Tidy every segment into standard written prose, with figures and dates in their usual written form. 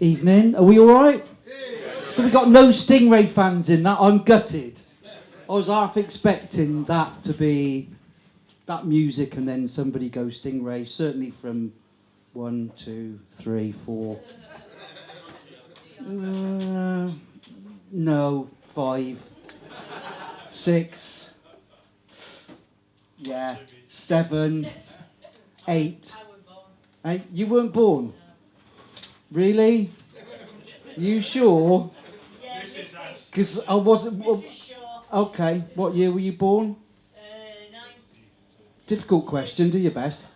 Evening. Are we all right? So we got no Stingray fans in that. I'm gutted. I was half expecting that to be that music and then somebody goes Stingray. Certainly from 1, 2, 3, 4. No, 5, 6. Yeah, 7, 8. 8. You weren't born? Really? You sure? Yeah, because I wasn't. Okay, what year were you born? 9. Difficult question. Do your best.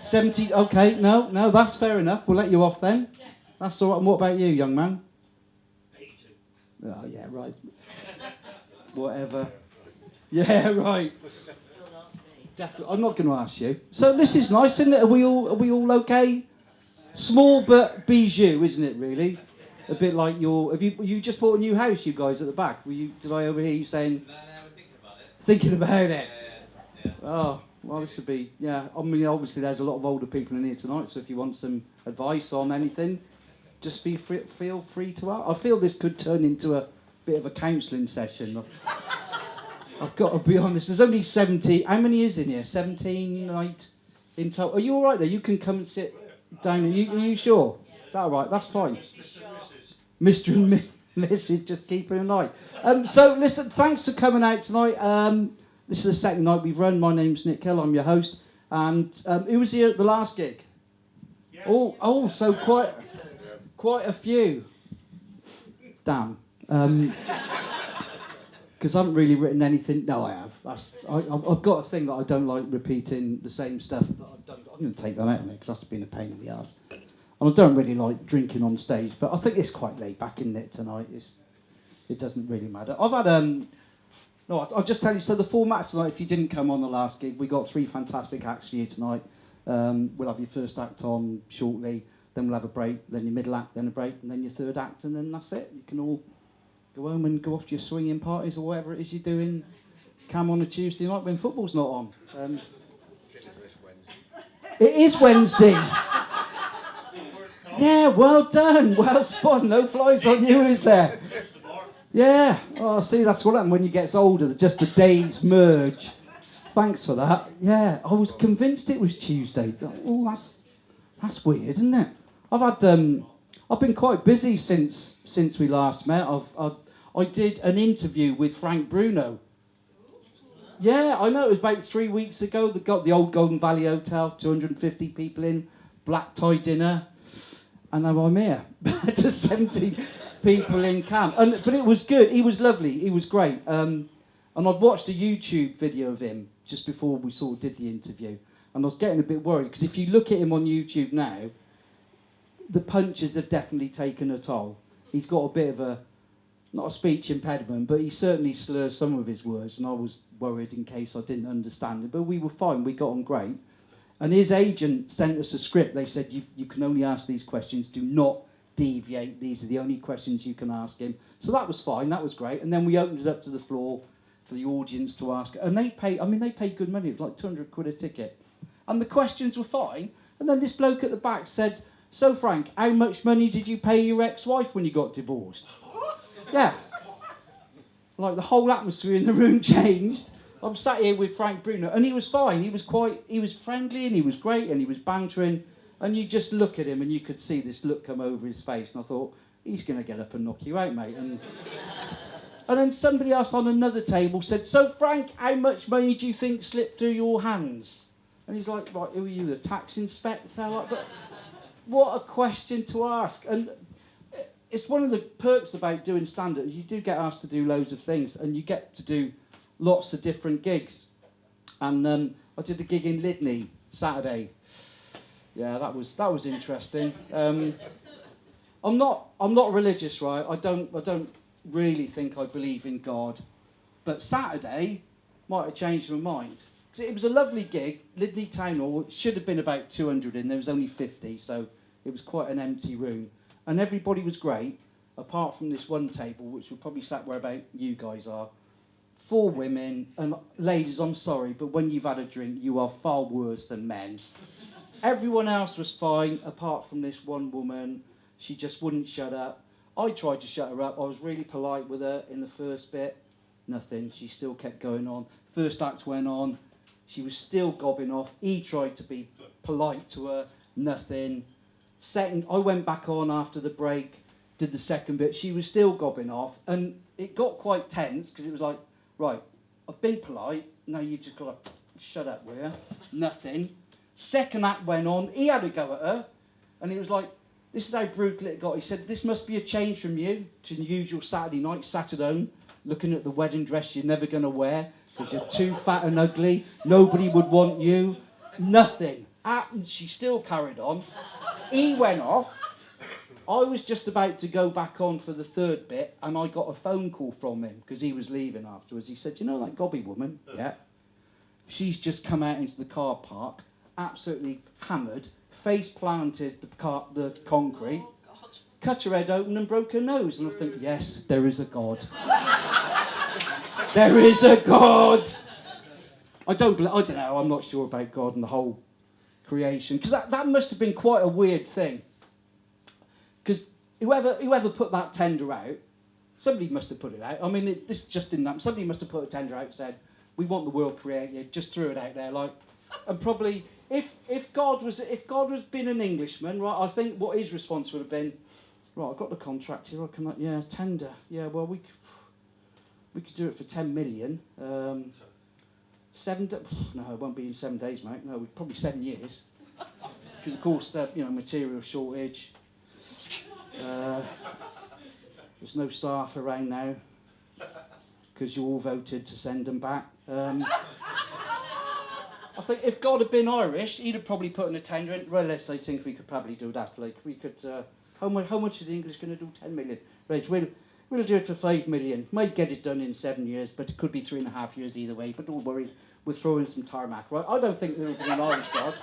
70. Okay, no, that's fair enough. We'll let you off then. That's all right. And what about you, young man? 82. Oh yeah, right. Whatever. Yeah, right. Definitely. I'm not going to ask you. So this is nice, isn't it? Are we all okay? Small but bijou, isn't it? Really. A bit like your. Have you just bought a new house, you guys at the back? Did I overhear you saying? No, we're thinking about it. Thinking about it. Yeah. Oh, well, this would be. Yeah, I mean, obviously, there's a lot of older people in here tonight. So if you want some advice on anything, just feel free to ask. I feel this could turn into a bit of a counselling session. I've got to be honest. There's only 17. How many is in here? 17, right? In total. Are you all right there? You can come and sit down. Are you sure? Is that all right? That's fine. Mr. and Mrs. just keeping an eye. So listen, thanks for coming out tonight. This is the second night we've run. My name's Nik Hill. I'm your host. And who was here at the last gig? Yes. Oh, so quite a few. Damn. Because I haven't really written anything. No, I have. I've got a thing that I don't like repeating the same stuff. But I'm going to take that out of it because that's been a pain in the arse. And I don't really like drinking on stage, but I think it's quite laid back in it tonight. It doesn't really matter. I've had no, I'll just tell you. So the format tonight, if you didn't come on the last gig, we got 3 fantastic acts for you tonight. We'll have your first act on shortly, then we'll have a break, then your middle act, then a break, and then your third act, and then that's it. You can all go home and go off to your swinging parties or whatever it is you're doing. Come on a Tuesday night when football's not on. It is Wednesday. Yeah, well done. Well spotted. No flies on you, is there? Yeah. Oh, see, that's what happens when you get older. Just the days merge. Thanks for that. Yeah, I was convinced it was Tuesday. Oh, that's weird, isn't it? I've been quite busy since we last met. I did an interview with Frank Bruno. Yeah, I know. It was about 3 weeks ago. They got the old Golden Valley Hotel, 250 people in, black tie dinner. And now I'm here to 70 people in camp. But it was good. He was lovely. He was great. And I'd watched a YouTube video of him just before we sort of did the interview. And I was getting a bit worried because if you look at him on YouTube now, the punches have definitely taken a toll. He's got a bit of a, not a speech impediment, but he certainly slurs some of his words. And I was worried in case I didn't understand it. But we were fine. We got on great. And his agent sent us a script. They said, you can only ask these questions. Do not deviate. These are the only questions you can ask him. So that was fine. That was great. And then we opened it up to the floor for the audience to ask. And they paid good money. It was like 200 quid a ticket. And the questions were fine. And then this bloke at the back said, so Frank, how much money did you pay your ex-wife when you got divorced? Yeah. Like the whole atmosphere in the room changed. I'm sat here with Frank Bruno, and he was fine. He was friendly, and he was great, and he was bantering. And you just look at him, and you could see this look come over his face. And I thought, he's going to get up and knock you out, mate. And then somebody else on another table said, so Frank, how much money do you think slipped through your hands? And he's like, right, who are you, the tax inspector? Like, but what a question to ask. And it's one of the perks about doing stand-up is you do get asked to do loads of things, and you get to do lots of different gigs. And I did a gig in Lydney Saturday. Yeah, that was interesting. I'm not religious, right? I don't really think I believe in God. But Saturday might have changed my mind. 'Cause it was a lovely gig, Lydney Town Hall. It should have been about 200 in. There was only 50, so it was quite an empty room. And everybody was great, apart from this one table, which would probably sat where about you guys are. 4 women, and ladies, I'm sorry, but when you've had a drink, you are far worse than men. Everyone else was fine, apart from this one woman. She just wouldn't shut up. I tried to shut her up. I was really polite with her in the first bit. Nothing. She still kept going on. First act went on. She was still gobbing off. He tried to be polite to her. Nothing. Second, I went back on after the break, did the second bit. She was still gobbing off. And it got quite tense because it was like, right, I've been polite. Now you just got to shut up, will you? Nothing. Second act went on. He had a go at her. And he was like, this is how brutal it got. He said, this must be a change from you to the usual Saturday night, sat at home, looking at the wedding dress you're never going to wear because you're too fat and ugly. Nobody would want you. Nothing. And she still carried on. He went off. I was just about to go back on for the third bit, and I got a phone call from him because he was leaving afterwards. He said, you know that gobby woman? Yeah. She's just come out into the car park, absolutely hammered, face planted the concrete, cut her head open and broke her nose. And I think, yes, there is a God. There is a God. I don't know, I'm not sure about God and the whole creation, because that must have been quite a weird thing. Because whoever put that tender out, somebody must have put it out. I mean, this just didn't happen. Somebody must have put a tender out and said, we want the world created, just threw it out there, like, and probably if God was been an Englishman, right, I think what his response would have been, right, I've got the contract here, tender, well we could do it for 10 million, 7 days, no, it won't be in 7 days, mate, no, probably 7 years, because of course, material shortage, there's no staff around now, because you all voted to send them back. I think if God had been Irish, he'd have probably put in a tender in. Well, let's say, think we could probably do that. Like, we could, how much are the English going to do? 10 million. Right, we'll do it for 5 million. Might get it done in 7 years, but it could be 3.5 years either way. But don't worry, we'll throw in some tarmac, right? I don't think there would be an Irish God.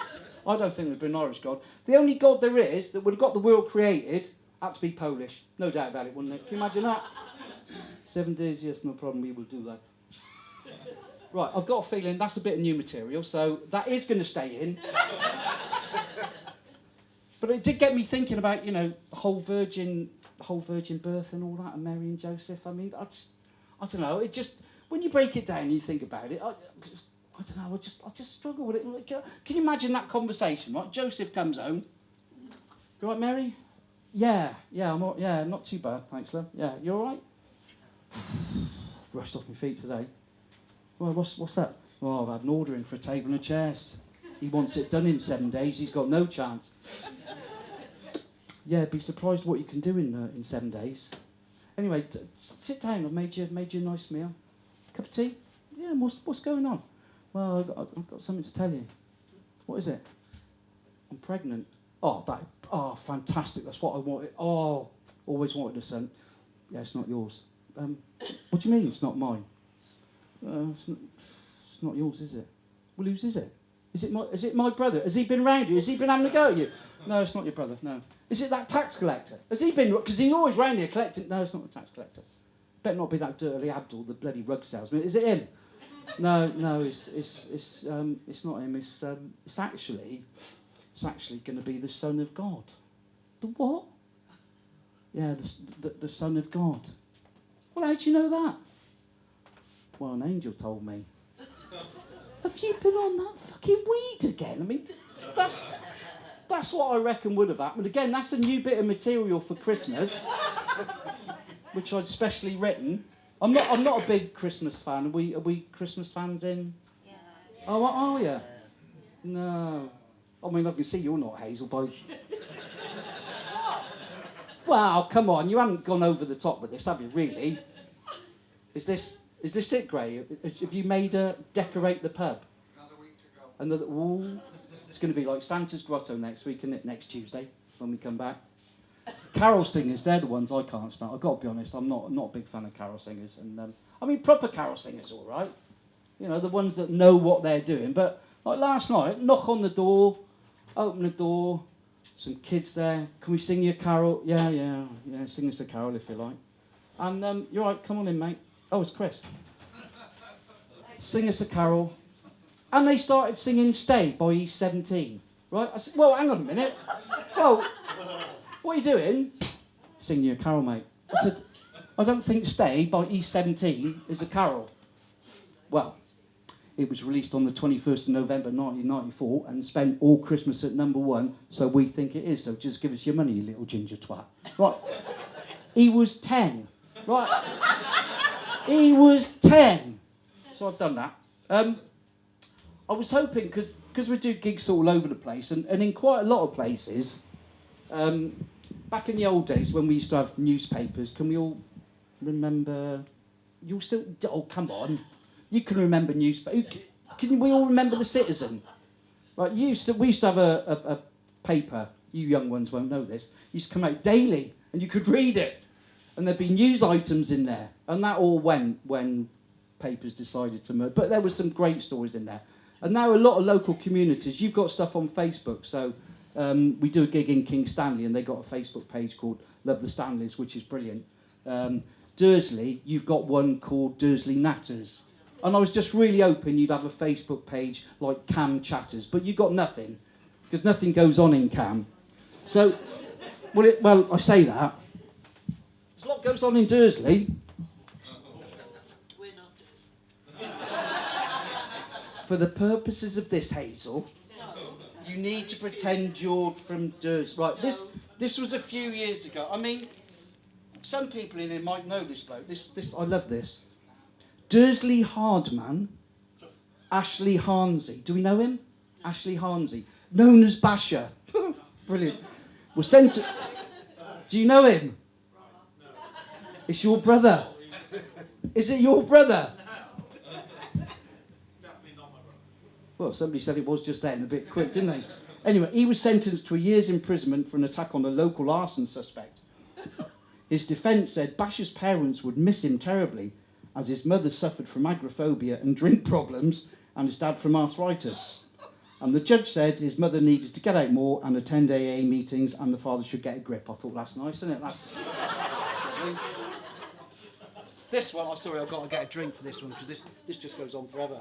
I don't think there would be an Irish God. The only God there is that would have got the world created had to be Polish. No doubt about it, wouldn't it? Can you imagine that? 7 days, yes, no problem, we will do that. Right, I've got a feeling that's a bit of new material, so that is going to stay in. But it did get me thinking about, the whole virgin birth and all that, and Mary and Joseph. I mean, I don't know. It just, when you break it down and you think about it, I don't know. I just struggle with it. Can you imagine that conversation? Right, Joseph comes home. You all right, Mary? Yeah, I'm all, yeah, not too bad, thanks, love. Yeah, you all right? Rushed off my feet today. Well, what's that? Oh, I've had an order in for a table and chairs. He wants it done in 7 days. He's got no chance. Yeah, be surprised what you can do in 7 days. Anyway, sit down. I've made you a nice meal. Cup of tea? Yeah. What's going on? Well, I've got something to tell you. What is it? I'm pregnant. Oh, fantastic. That's what I wanted. Oh, always wanted a son. Yeah, it's not yours. What do you mean it's not mine? It's not yours, is it? Well, whose is it? Is it my brother? Has he been round you? Has he been having a go at you? No, it's not your brother, no. Is it that tax collector? Has he been... Because he's always round here collecting... No, it's not the tax collector. Better not be that dirty Abdul, the bloody rug salesman. Is it him? No, it's not him. It's actually going to be the Son of God. The what? Yeah, the Son of God. Well, how do you know that? Well, an angel told me. Have you been on that fucking weed again? I mean, that's what I reckon would have happened. Again, that's a new bit of material for Christmas, which I'd specially written. I'm not a big Christmas fan. Are we Christmas fans in? Yeah. Oh, what are you? No. I mean, I can see you're not, Hazel, by... Well, come on, you haven't gone over the top with this, have you, really? Is this it, Gray? Have you made her decorate the pub? Another week to go. Ooh, it's going to be like Santa's Grotto next week, isn't it? Next Tuesday, when we come back. Carol singers, they're the ones I can't stand. I've got to be honest, I'm not a big fan of carol singers. And I mean, proper carol singers, all right. The ones that know what they're doing. But like last night, knock on the door, open the door, some kids there. Can we sing you a carol? Yeah, sing us a carol if you like. And you're right, come on in, mate. Oh, it's Chris. Sing us a carol. And they started singing Stay by E17. Right? I said, well, hang on a minute. Well, what are you doing? Singing you a carol, mate. I said, I don't think Stay by E17 is a carol. Well, it was released on the 21st of November 1994 and spent all Christmas at #1, so we think it is. So just give us your money, you little ginger twat. Right. He was 10. Right. He was 10. So I've done that. I was hoping, because we do gigs all over the place, and in quite a lot of places, back in the old days when we used to have newspapers, can we all remember... You still... Oh, come on. You can remember newspaper. Can we all remember the Citizen? Right, we used to have a paper. You young ones won't know this. It used to come out daily, and you could read it, and there'd be news items in there, and that all went when papers decided to merge. But there were some great stories in there, and now a lot of local communities. You've got stuff on Facebook, so we do a gig in King Stanley, and they got a Facebook page called Love the Stanleys, which is brilliant. Dursley, you've got one called Dursley Natters. And I was just really hoping you'd have a Facebook page like Cam Chatters, but you got nothing, because nothing goes on in Cam. So, well, I say that. There's a lot goes on in Dursley. We're not. For the purposes of this, Hazel, you need to pretend you're from Dursley. Right, this was a few years ago. I mean, some people in here might know this bloke. This I love this. Dursley Hardman, Ashley Harnsey. Do we know him? Ashley Harnsey, known as Basher. Brilliant. Was sent to... Do you know him? It's your brother. Is it your brother? Well, somebody said it was just then, a bit quick, didn't they? Anyway, he was sentenced to a year's imprisonment for an attack on a local arson suspect. His defence said Basher's parents would miss him terribly, as his mother suffered from agoraphobia and drink problems, and his dad from arthritis. And the judge said his mother needed to get out more and attend AA meetings, and the father should get a grip. I thought, that's nice, isn't it? That's lovely. This one, I'm sorry, I've got to get a drink for this one, because this just goes on forever.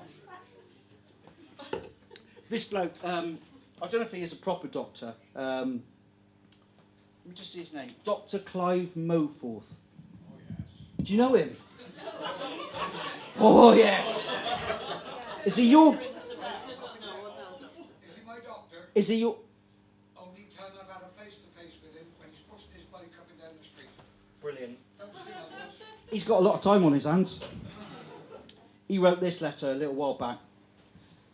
This bloke, I don't know if he is a proper doctor. Let me just see his name. Dr. Clive Moforth. Oh, yes. Do you know him? Oh, yes. Is he your... Is he my doctor? Is he your... Only time I've had a face-to-face with him when he's pushing his bike up and down the street. Brilliant. Don't see others. He's got a lot of time on his hands. He wrote this letter a little while back.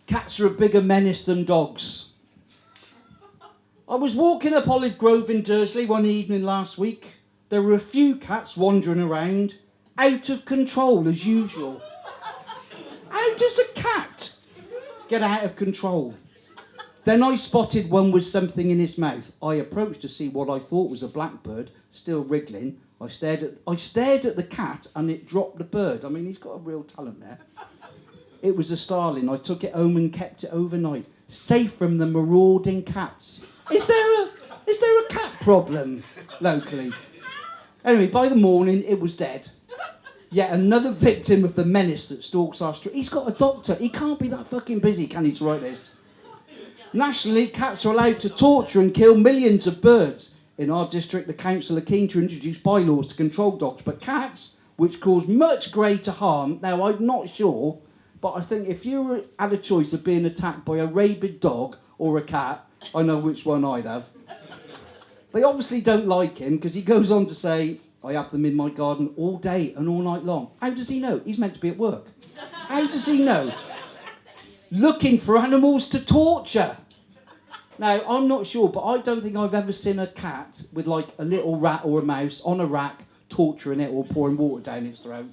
Cats are a bigger menace than dogs. I was walking up Olive Grove in Dursley one evening last week. There were a few cats wandering around, out of control as usual. How does a cat get out of control? Then I spotted one with something in his mouth. I approached to see what I thought was a blackbird, still wriggling. I stared at the cat and it dropped the bird. I mean, he's got a real talent there. It was a starling. I took it home and kept it overnight, safe from the marauding cats. Is there a cat problem locally? Anyway, by the morning, it was dead. Yet another victim of the menace that stalks our street. He's got a doctor. He can't be that fucking busy, can he, to write this? Nationally, cats are allowed to torture and kill millions of birds. In our district, the council are keen to introduce bylaws to control dogs, but cats, which cause much greater harm... Now, I'm not sure, but I think if you had a choice of being attacked by a rabid dog or a cat, I know which one I'd have. They obviously don't like him, because he goes on to say, I have them in my garden all day and all night long. How does he know? He's meant to be at work. How does he know? Looking for animals to torture. Now, I'm not sure, but I don't think I've ever seen a cat with, like, a little rat or a mouse on a rack torturing it or pouring water down its throat.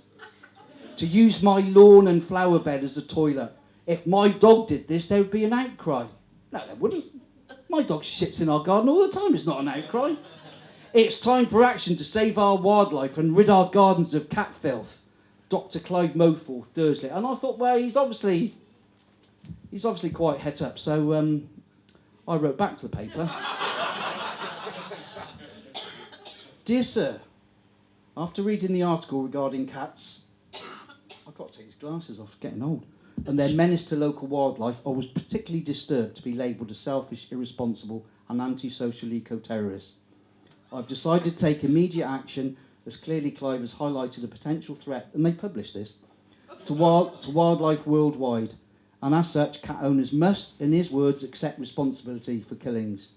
To use my lawn and flower bed as a toilet. If my dog did this, there would be an outcry. No, there wouldn't. My dog shits in our garden all the time. It's not an outcry. It's time for action to save our wildlife and rid our gardens of cat filth. Dr. Clive Moforth, Dursley. And I thought, well, he's obviously quite het up. So I wrote back to the paper. Dear Sir, after reading the article regarding cats, I've got to take these glasses off, getting old, and their menace to local wildlife, I was particularly disturbed to be labelled a selfish, irresponsible and antisocial eco-terrorist. I've decided to take immediate action as clearly Clive has highlighted a potential threat, and they published this, to wildlife worldwide. And as such, cat owners must, in his words, accept responsibility for killings.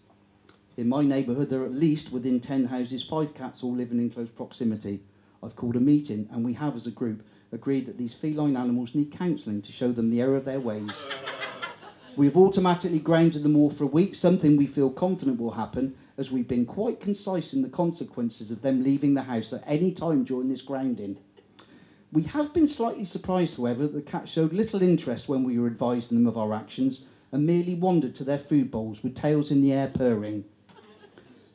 In my neighbourhood, there are at least, within 10 houses, 5 cats all living in close proximity. I've called a meeting, and we have, as a group, agreed that these feline animals need counselling to show them the error of their ways. We've automatically grounded them all for a week, something we feel confident will happen, as we've been quite concise in the consequences of them leaving the house at any time during this grounding. We have been slightly surprised, however, that the cats showed little interest when we were advising them of our actions and merely wandered to their food bowls with tails in the air purring.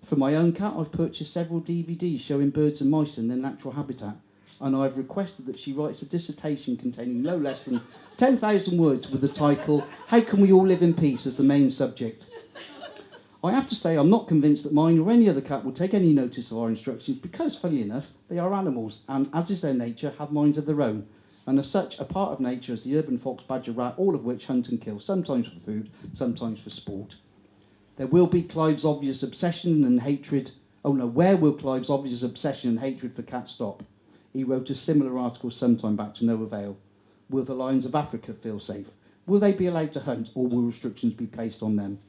For my own cat, I've purchased several DVDs showing birds and mice in their natural habitat, and I've requested that she writes a dissertation containing no less than 10,000 words with the title, "How Can We All Live in Peace?" as the main subject. I have to say I'm not convinced that mine or any other cat will take any notice of our instructions because, funny enough, they are animals and, as is their nature, have minds of their own, and as such, a part of nature as the urban fox, badger, rat, all of which hunt and kill, sometimes for food, sometimes for sport. There will be Clive's obvious obsession and hatred. Oh no, where will Clive's obvious obsession and hatred for cats stop? He wrote a similar article some time back to no avail. Will the lions of Africa feel safe? Will they be allowed to hunt, or will restrictions be placed on them?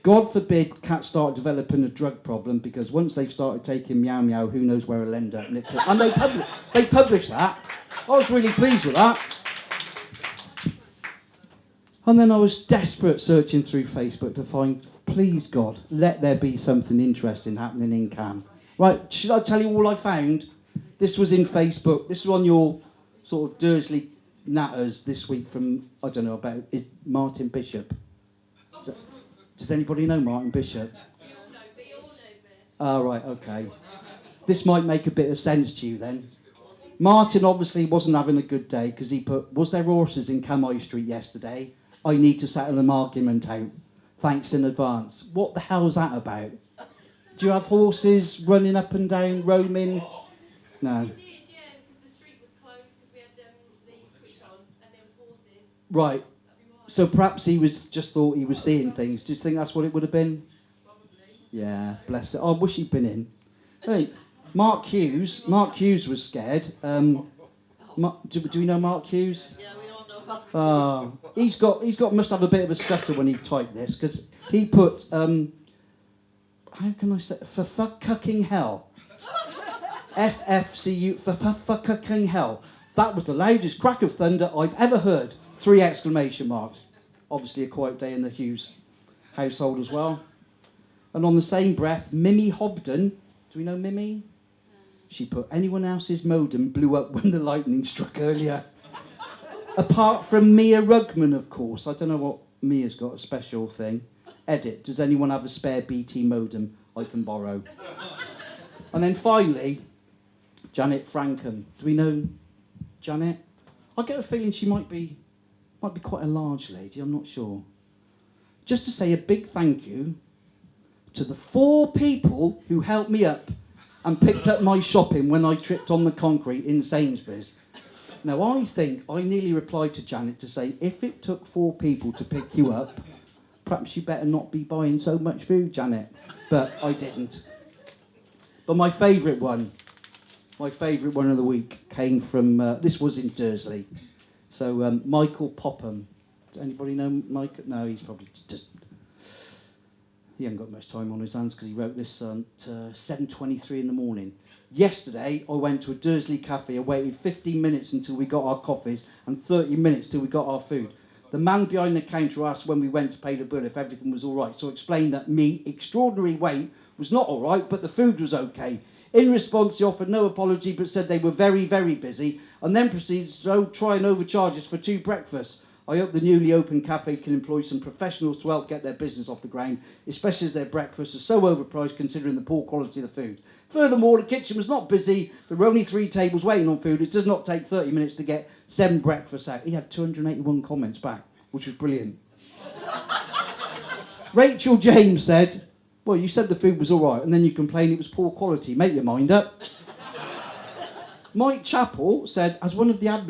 God forbid cats start developing a drug problem, because once they've started taking meow meow, who knows where it'll end up. And they published that. I was really pleased with that. And then I was desperate searching through Facebook to find, please God, let there be something interesting happening in Cam. Right, should I tell you all I found? This was in Facebook. This was on your sort of Dursley Natters this week from, I don't know, about, is Martin Bishop. Does anybody know Martin Bishop? We all know me. Oh, right, okay. This might make a bit of sense to you then. Martin obviously wasn't having a good day because he put, was there horses in Camai Street yesterday? I need to settle an argument out. Thanks in advance. What the hell's that about? Do you have horses running up and down, roaming? No. We did, yeah, because the street was closed because we had the switch on and there was horses. Right. So perhaps he was just thought he was seeing things. Do you think that's what it would have been? Probably. Yeah, bless it. Oh, I wish he'd been in. Hey, Mark Hughes was scared. Do we know Mark Hughes? Yeah, we all know. He's got must have a bit of a stutter when he typed this, because he put how can I say, for fucking hell. FFCU, for fucking hell. That was the loudest crack of thunder I've ever heard. 3 exclamation marks. Obviously a quiet day in the Hughes household as well. And on the same breath, Mimi Hobden, do we know Mimi? She put, anyone else's modem blew up when the lightning struck earlier. Apart from Mia Rugman, of course. I don't know what Mia's got, a special thing. Edit, does anyone have a spare BT modem I can borrow? And then finally, Janet Frankham. Do we know Janet? I get a feeling she might be quite a large lady, I'm not sure. Just to say a big thank you to the 4 people who helped me up and picked up my shopping when I tripped on the concrete in Sainsbury's. Now, I think I nearly replied to Janet to say, if it took 4 people to pick you up, perhaps you better not be buying so much food, Janet. But I didn't. But my favourite one of the week came from, this was in Dursley. So Michael Popham. Does anybody know Michael? No, he's probably just... He hasn't got much time on his hands because he wrote this at 7:23 in the morning. Yesterday, I went to a Dursley cafe. I waited 15 minutes until we got our coffees and 30 minutes till we got our food. The man behind the counter asked when we went to pay the bill if everything was all right. So I explained that me, extraordinary weight, was not all right, but the food was okay. In response, he offered no apology, but said they were very, very busy, and then proceeded to try and overcharge us for 2 breakfasts. I hope the newly opened cafe can employ some professionals to help get their business off the ground, especially as their breakfasts are so overpriced considering the poor quality of the food. Furthermore, the kitchen was not busy. There were only 3 tables waiting on food. It does not take 30 minutes to get 7 breakfasts out. He had 281 comments back, which was brilliant. Rachel James said, well, you said the food was all right, and then you complained it was poor quality. Make your mind up. Mike Chappell said, as one of the admin